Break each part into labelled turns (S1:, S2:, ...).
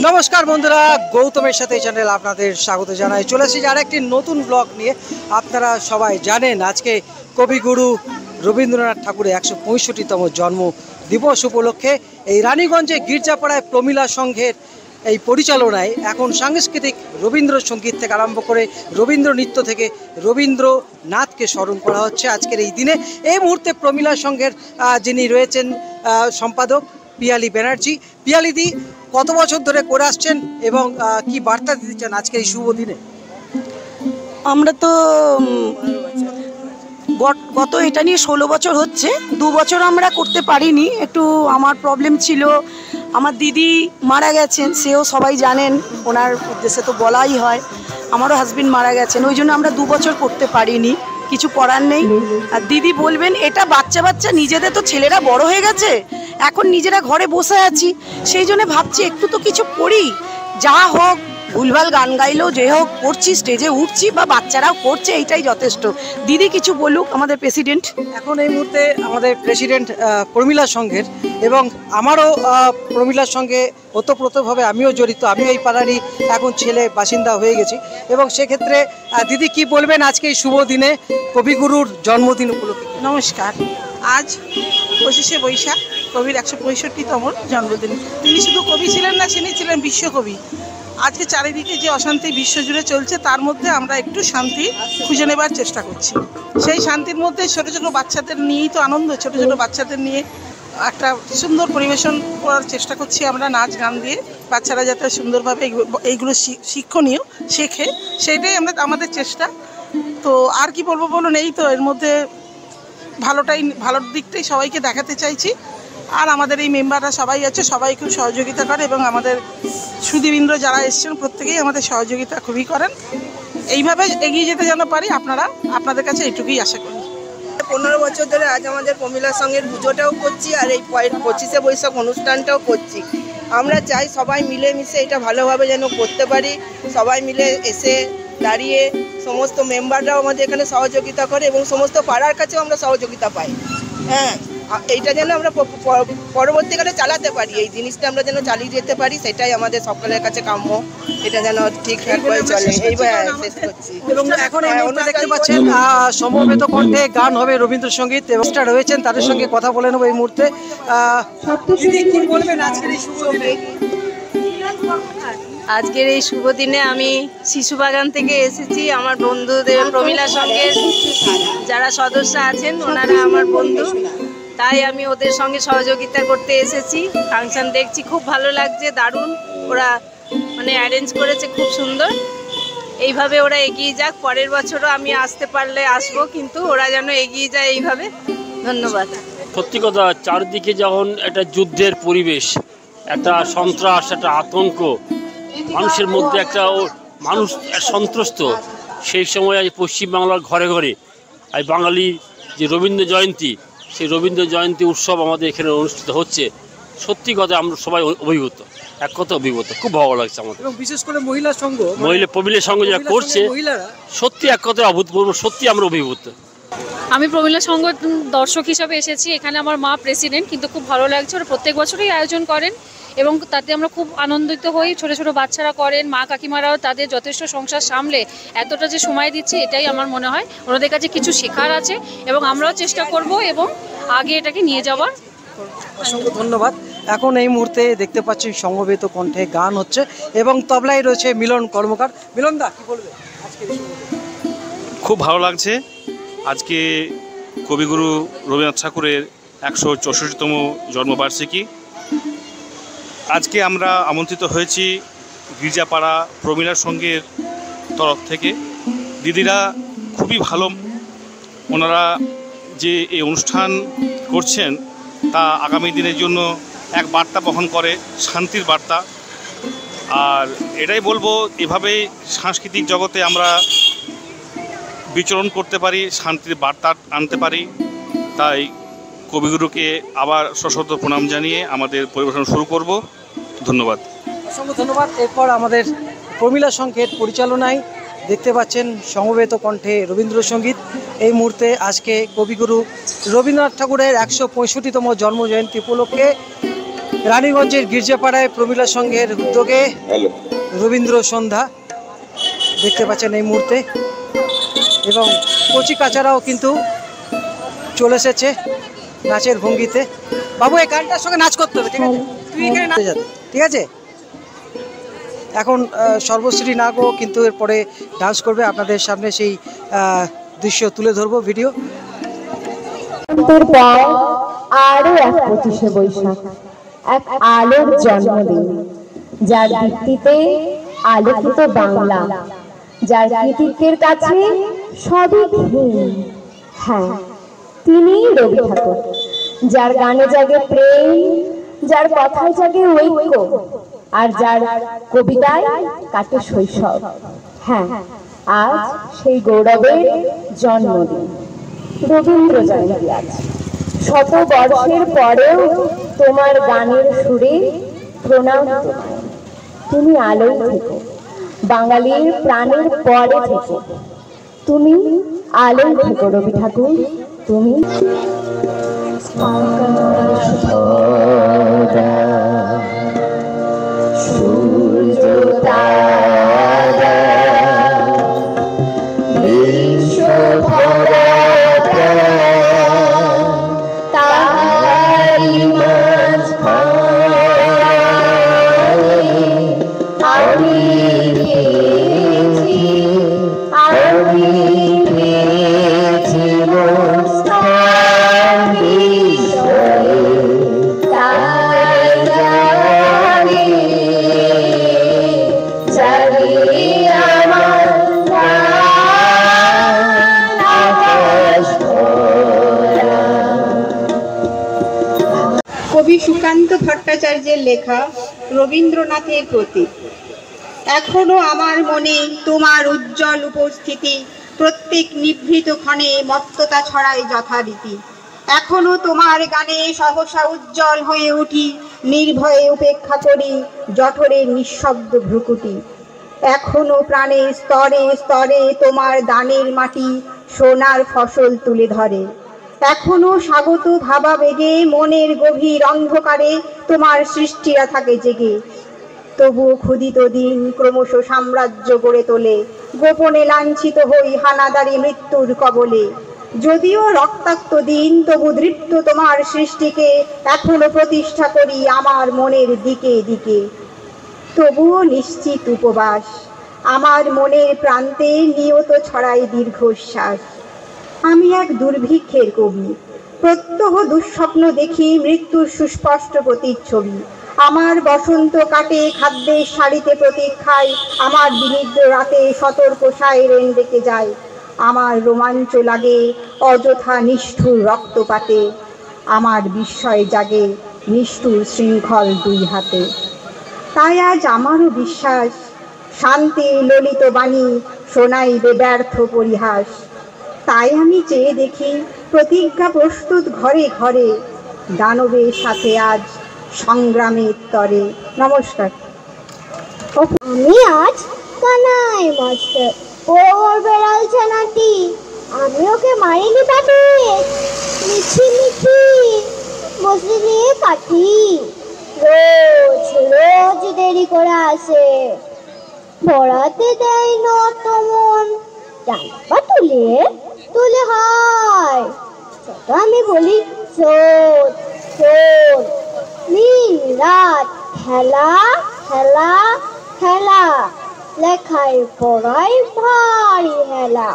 S1: নমস্কার বন্ধুরা, গৌতমের সাথে এই চ্যানেল আপনাদের স্বাগত জানাই। চলে এসেছি আর একটি নতুন ব্লগ নিয়ে। আপনারা সবাই জানেন আজকে কবিগুরু রবীন্দ্রনাথ ঠাকুরের ১৬৫তম জন্ম দিবস উপলক্ষে এই রানীগঞ্জে গির্জাপাড়ায় প্রমিলা সংঘের এই পরিচালনায় এখন সাংস্কৃতিক রবীন্দ্রসঙ্গীত থেকে আরম্ভ করে রবীন্দ্র নৃত্য থেকে রবীন্দ্রনাথকে স্মরণ করা হচ্ছে আজকের এই দিনে। এই মুহূর্তে প্রমিলা সংঘের যিনি রয়েছেন সম্পাদক পিয়ালি ব্যানার্জি। পিয়ালিদি, কত বছর ধরে করে আসছেন এবং কি বার্তা দিতে চান আজকে এই শুভ দিনে?
S2: আমরা তো গত এটা নিয়ে 16 বছর হচ্ছে। 2 বছর আমরা করতে পারিনি, একটু আমার প্রবলেম ছিল। আমার দিদি মারা গেছেন, সেও সবাই জানেন, ওনার উদ্দেশ্যে তো বলাই হয়। আমারও হাজবেন্ড মারা গেছেন, ওই জন্য আমরা 2 বছর করতে পারিনি, কিছু করার নেই। আর দিদি বলবেন, এটা বাচ্চা নিজেদের তো ছেলেরা বড় হয়ে গেছে, এখন নিজেরা ঘরে বসে আছি, সেই জন্য ভাবছি একটু তো কিছু করি। যা হোক, ভুলভাল গান গাইলেও যে হোক করছি, স্টেজে উঠছি বা বাচ্চারাও করছে, এইটাই যথেষ্ট। দিদি কিছু বলুক, আমাদের প্রেসিডেন্ট।
S1: এখন এই মুহূর্তে আমাদের প্রেসিডেন্ট প্রমিলা সংঘের, এবং আমারও প্রমিলার সঙ্গে ওতপ্রোতভাবে আমিও জড়িত। আমিও এই পাড়ারই এখন ছেলে বাসিন্দা হয়ে গেছি, এবং সেক্ষেত্রে দিদি কি বলবেন আজকে এই শুভ দিনে কবিগুরুর জন্মদিন উপলক্ষে?
S3: নমস্কার। আজ 25শে বৈশাখ, কবির 165তম জন্মদিন। তিনি শুধু কবি ছিলেন না, তিনি ছিলেন বিশ্বকবি। আজকে চারিদিকে যে অশান্তি বিশ্বজুড়ে চলছে, তার মধ্যে আমরা একটু শান্তি খুঁজে নেবার চেষ্টা করছি। সেই শান্তির মধ্যে ছোটো ছোটো বাচ্চাদের নিয়েই তো আনন্দ। ছোটো ছোটো বাচ্চাদের নিয়ে একটা সুন্দর পরিবেশন করার চেষ্টা করছি আমরা, নাচ গান দিয়ে। বাচ্চারা যাতে সুন্দরভাবে এইগুলো শিক্ষণীয় শেখে, সেইটাই আমাদের চেষ্টা। তো আর কি বলবো বলুন, এই তো এর মধ্যে ভালোর দিকটাই সবাইকে দেখাতে চাইছি। আর আমাদের এই মেম্বাররা সবাই আছে, সবাই খুব সহযোগিতা করে, এবং আমাদের সুধীবৃন্দ যারা এসছেন প্রত্যেকেই আমাদের সহযোগিতা খুবই করেন। এইভাবে এগিয়ে যেতে যেন পারি, আপনাদের কাছে এইটুকুই আশা করি।
S4: 15 বছর ধরে আজ আমাদের প্রমিলা সংঘের পুজোটাও করছি, আর এই 25শে বৈশাখ অনুষ্ঠানটাও করছি। আমরা চাই সবাই মিলেমিশে এটা ভালোভাবে যেন করতে পারি। সবাই মিলে এসে দাঁড়িয়ে সমস্ত মেম্বাররাও আমাদের এখানে সহযোগিতা করে, এবং সমস্ত পাড়ার কাছেও আমরা সহযোগিতা পাই। হ্যাঁ, এইটা যেন আমরা পরবর্তীকালে চালাতে পারি, এই জিনিসটা আমরা যেন চালিয়ে যেতে পারি, সেটাই আমাদের সকলের কাছে কাম্য। এটা যেন ঠিকঠাক করে চলে, এইভাবে শেষ করছি।
S1: এবং এখন দেখতে পাচ্ছেন সমবেত কণ্ঠে গান হবে রবীন্দ্রসঙ্গীত, এবং রয়েছেন তাদের সঙ্গে কথা বলে নেবো এই মুহূর্তে। কি বলবেন আজকের এই শুভ দিনে?
S5: আজকের এই শুভ দিনে আমি শিশুবাগান থেকে এসেছি। আমার বন্ধুদের, প্রমিলা সংঘের যারা সদস্য আছেন ওনারা আমার বন্ধু, তাই আমি ওদের সঙ্গে সহযোগিতা করতে এসেছি। ফাংশন দেখছি, খুব ভালো লাগছে, দারুণ। ওরা অ্যারেঞ্জ করেছে, খুব সুন্দর। এইভাবে ওরা এগিয়ে যাক, পরের বছরও আমি আসতে পারলে আসবো, কিন্তু ওরা যেন এগিয়ে যায় এইভাবে। ধন্যবাদ।
S6: সত্যি কথা, চারদিকে যখন একটা যুদ্ধের পরিবেশ, একটা সন্ত্রাস, একটা আতঙ্ক, মানুষের মধ্যে একটা মানুষ সন্ত্রস্ত, সেই সময় আজ পশ্চিমবাংলার ঘরে ঘরে আজ বাঙালির যে রবীন্দ্র জয়ন্তী, সেই রবীন্দ্র জয়ন্তী উৎসব আমাদের এখানে অনুষ্ঠিত হচ্ছে। সত্যি কথা আমরা সবাই অভিভূত, এক কথা অভিভূত, খুব ভালো লাগছে আমাদের।
S1: এবং বিশেষ করে মহিলা সংঘ,
S6: প্রমিলা সংঘ যা করছে, সত্যি এক কথা অভূতপূর্ব, সত্যি আমরা অভিভূত।
S7: আমি প্রমিলা সংঘ দর্শক হিসাবে এসেছি এখানে। আমার মা প্রেসিডেন্ট, কিন্তু খুব ভালো লাগছে। ওরা প্রত্যেক বছরই আয়োজন করেন, এবং তাতে আমরা খুব আনন্দিত হই। ছোট ছোট বাচ্চারা করেন, মা কাকিমারাও তাদের যথেষ্ট সংসার সামলে এতটা যে সময় দিচ্ছে, এটাই আমার মনে হয় ওনাদের কাছে কিছু শেখার আছে, এবং আমরাও চেষ্টা করব এবং আগে এটাকে নিয়ে যাওয়ার।
S1: অসংখ্য ধন্যবাদ। এখন এই মুহূর্তে দেখতে পাচ্ছি সমবেত কণ্ঠে গান হচ্ছে, এবং তবলায় রয়েছে মিলন কর্মকার। মিলনদা, কি বলবে আজকে?
S8: খুব ভালো লাগছে। আজকে কবিগুরু রবীন্দ্রনাথ ঠাকুরের 164তম জন্মবার্ষিকী। আজকে আমরা আমন্ত্রিত হয়েছি গির্জাপাড়া প্রমিলা সংঘের তরফ থেকে। দিদিরা খুবই ভালো, ওনারা যে এই অনুষ্ঠান করছেন তা আগামী দিনের জন্য এক বার্তা বহন করে, শান্তির বার্তা। আর এটাই বলবো, এভাবেই সাংস্কৃতিক জগতে আমরা বিচরণ করতে পারি, শান্তির বার্তা আনতে পারি। তাই কবিগুরুকে আবার সশস্ত্র প্রণাম জানিয়ে আমাদের পরিবেশন শুরু করব। ধন্যবাদ।
S1: অসংখ্য ধন্যবাদ। এরপর আমাদের প্রমিলা সংঘের পরিচালনায় দেখতে পাচ্ছেন সমবেত কণ্ঠে রবীন্দ্রসঙ্গীত। এই মুহূর্তে আজকে কবিগুরু রবীন্দ্রনাথ ঠাকুরের 165তম জন্মজয়ন্তী উপলক্ষে রানীগঞ্জের গির্জাপাড়ায় প্রমীলা সংঘের উদ্যোগে রবীন্দ্র সন্ধ্যা দেখতে পাচ্ছেন এই মুহূর্তে, এবং কচি কাচারাও কিন্তু চলে এসেছে নাচের ভঙ্গিতে। বাবু এই গানটার সঙ্গে নাচ করতে হবে, ঠিক আছে? তুই এখানে নাচে যাবে, ঠিক আছে? এখন সর্বশ্রী নাগও কিন্তু এরপরে ডান্স করবে, আপনাদের সামনে সেই দৃশ্য তুলে ধরবো ভিডিও।
S9: আরো এক 25শে বৈশাখ, এক আলোর জন্মদিন, যার ভিত্তিতে আলোকিত বাংলা, যার কৃতিত্বের কাছে সবই হীন। হ্যাঁ, তিনিই রবি ঠাকুর, যার গানে জাগে প্রেম, যার কথায় জাগে ঐক্য, আর যার কবিতায় কাটে শৈশব। হ্যাঁ, আজ সেই গৌরবের জন্মদিন, রবীন্দ্র জয়ন্তী। আজ শত বর্ষের পরেও তোমার গানের সুরে প্রণাম তোমায়। তুমি আলোয় থেকো, বাঙালির প্রাণের পরে থেকো, তুমি আলোয় থেকো রবি ঠাকুর, তুমি।
S10: কবি সুকান্ত ভট্টাচার্যের লেখা রবীন্দ্রনাথের প্রতি। এখনো আমার মনে তোমার উজ্জ্বল উপস্থিতি, প্রত্যেক নিভৃত ক্ষণে মত্ততা ছড়ায় যথারীতি। এখনো তোমার গানে সহসা উজ্জ্বল হয়ে উঠি, নির্ভয়ে উপেক্ষা করি জঠরের নিঃশব্দ ভ্রুকুটি। এখনো প্রাণের স্তরে স্তরে তোমার দানের মাটি সোনার ফসল তুলে ধরে। এখনো স্বাগত ভাবাবেগে মনের গভীর অন্ধকারে তোমার সৃষ্টিরা থাকে জেগে। তবুও ক্ষুদিত দিন ক্রমশ সাম্রাজ্য গড়ে তোলে, গোপনে লাঞ্ছিত হই হানাদারি মৃত্যুর কবলে। যদিও রক্তাক্ত দিন তবু দৃপ্ত তোমার সৃষ্টিকে এখনো প্রতিষ্ঠা করি আমার মনের দিকে দিকে। তবুও নিশ্চিত উপবাস আমার মনের প্রান্তে নিয়ত ছড়াই দীর্ঘশ্বাস। আমি এক দুর্ভিক্ষের কবি, প্রত্যহ দুঃস্বপ্ন দেখি মৃত্যুর সুস্পষ্ট প্রতিচ্ছবি। আমার বসন্ত কাটে খাদ্যের শাড়িতে প্রতীক্ষায়, আমার বিনিদ্র রাতে সতর্ক সাইরেন ডেকে যায়। আমার রোমাঞ্চ লাগে অযথা নিষ্ঠুর রক্তপাতে, আমার বিস্ময় জাগে নিষ্ঠুর শৃঙ্খল দুই হাতে। তাই আজ আমারও বিশ্বাস শান্তি ললিত বাণী শোনাইবে ব্যর্থ পরিহাস। তাই আমি চেয়ে দেখি প্রতিজ্ঞা প্রস্তুত ঘরে ঘরে, দানবের সাথে আজ সংগ্রামের তরে। নমস্কার।
S11: আমি আজ কানাই মাস্টার, ওর বেড়াল ছানাটি, আমি ওকে মারিনি পাটি, মিছি মিছি বসে দিয়ে কাটি। রোজ রোজ দেরি করে আসে, পড়াতে দেয় না তেমন, জানবা তুলে তুলে হয়। আমি বলি শোন শোন, দিন রাত খেলা খেলা খেলা, লেখায় পড়াই ভারী হেলা।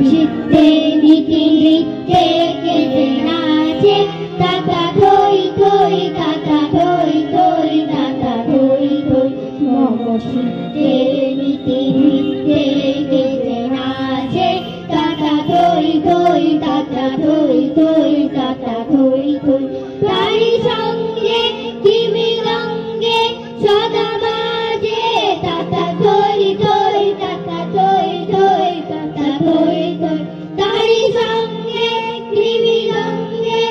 S11: চিত্তে নীতি লিখতে কেঁদে নাচে, তাতা ধই ধই তাতা ধই ধই তাতা ধই ধই। মম চিত্তে নীতি লিখতে কেঁদে নাচে, তাতা ধই ধই তাতা ধই ধই তাতা ধই ধই। তারি সঙ্গে কিমি রঙ্গে সদা বাজে, তাতা ধই ধই তাতা ধই ধই তাতা ধই ধই। তারি সঙ্গে কিমি রঙ্গে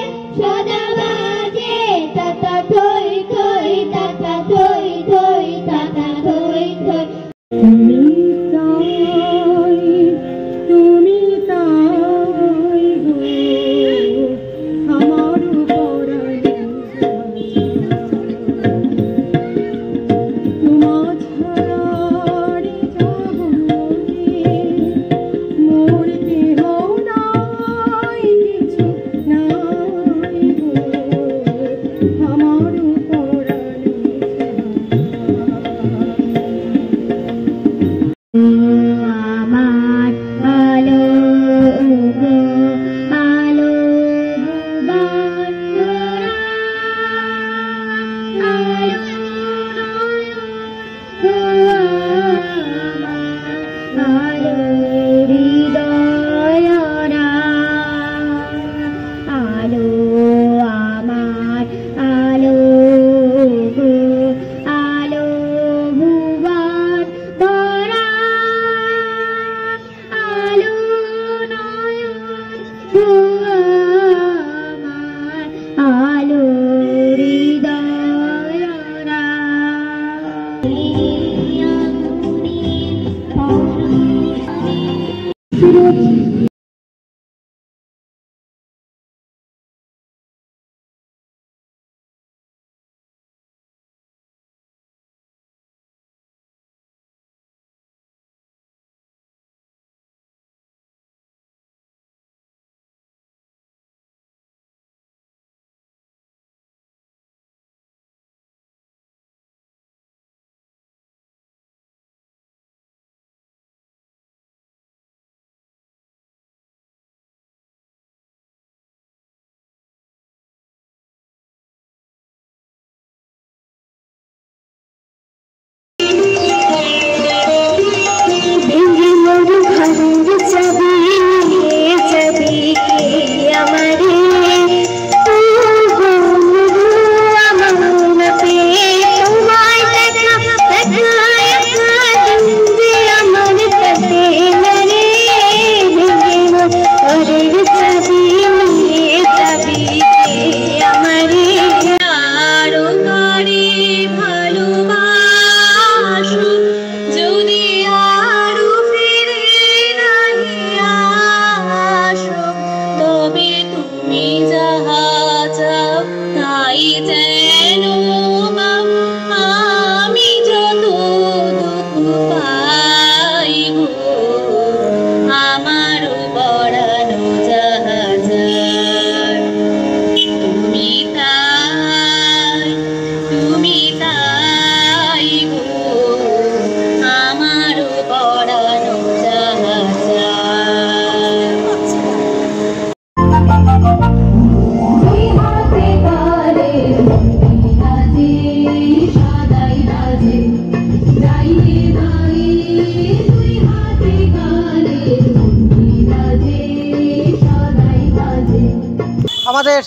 S1: আমাদের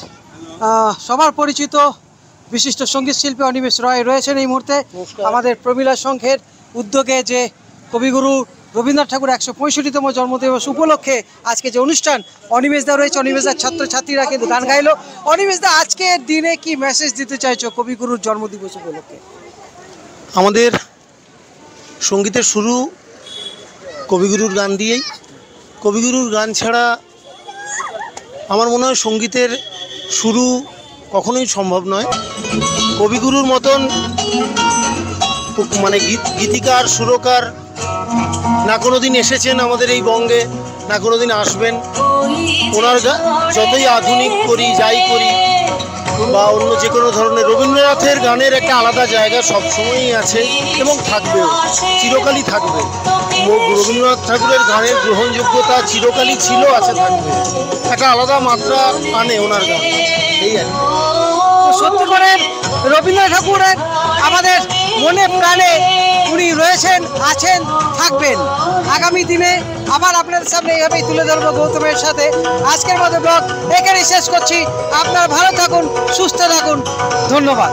S1: সবার পরিচিত বিশিষ্ট সঙ্গীত শিল্পী অনিমেষ রয় রয়েছেন এই মুহূর্তে। আমাদের প্রমীলা সংঘের উদ্যোগে যে কবিগুরু রবীন্দ্রনাথ ঠাকুর ১৬৫তম জন্মদিবস উপলক্ষে আজকে যে অনুষ্ঠান, অনিমেষ দা রয়েছে, অনিমেষ দার ছাত্রছাত্রীরা কিন্তু গান গাইলো। অনিমেষ দা, আজকের দিনে কি মেসেজ দিতে চাইছো কবিগুরুর জন্মদিবস উপলক্ষে?
S12: আমাদের সঙ্গীতের শুরু কবিগুরুর গান দিয়েই। কবিগুরুর গান ছাড়া আমার মনে হয় সঙ্গীতের শুরু কখনোই সম্ভব নয়। কবিগুরুর মতন মানে গীতিকার, সুরকার না কোনো দিন এসেছেন আমাদের এই বঙ্গে, না কোনো দিন আসবেন। ওনার যতই আধুনিক করি, যাই করি বা অন্য যে কোনো ধরনের, রবীন্দ্রনাথের গানের একটা আলাদা জায়গা সবসময়ই আছে এবং থাকবেও, চিরকালই থাকবে। রবীন্দ্রনাথ ঠাকুরের গানের গ্রহণযোগ্যতা চিরকালই ছিল, আছে, থাকবে। একটা আলাদা মাত্রা আনে ওনার গান, এই আর কি।
S1: সত্যি করে রবীন্দ্রনাথ ঠাকুরের আমাদের মনে প্রাণে উনি রয়েছেন, আছেন, থাকবেন। আগামী দিনে আবার আপনাদের সামনে এইভাবেই তুলে ধরবো গৌতমের সাথে। আজকের মতো ব্লগ এখানেই শেষ করছি। আপনারা ভালো থাকুন, সুস্থ থাকুন, ধন্যবাদ।